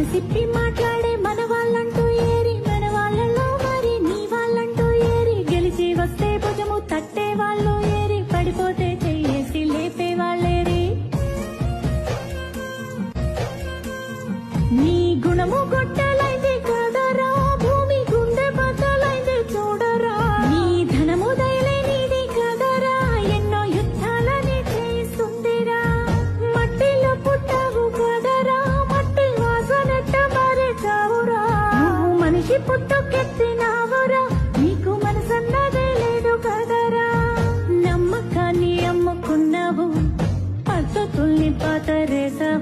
మనసిప్పి మాట్లాడే మన వాళ్ళంటూ ఏరి, మన వాళ్ళలో మరి నీ వాళ్ళంటూ ఏరి, గెలిచి వస్తే భుజము తట్టే వాళ్ళు ఏరి, పడిపోతే చెయ్యేసి లేపే వాళ్ళేరి. నీ గుణము గొట్టలైంది కదరా, భూమి గుండె బద్దలైంది చూడరా. నీ ధనము దయలేనిది కదరా, ఎన్నో యుద్ధాలని చేస్తుందిరా. మట్టిలో పుట్టావు కదరా, మట్టి వాసనెట్ట మరిచావురా. నువ్వు మనిషి పుట్ట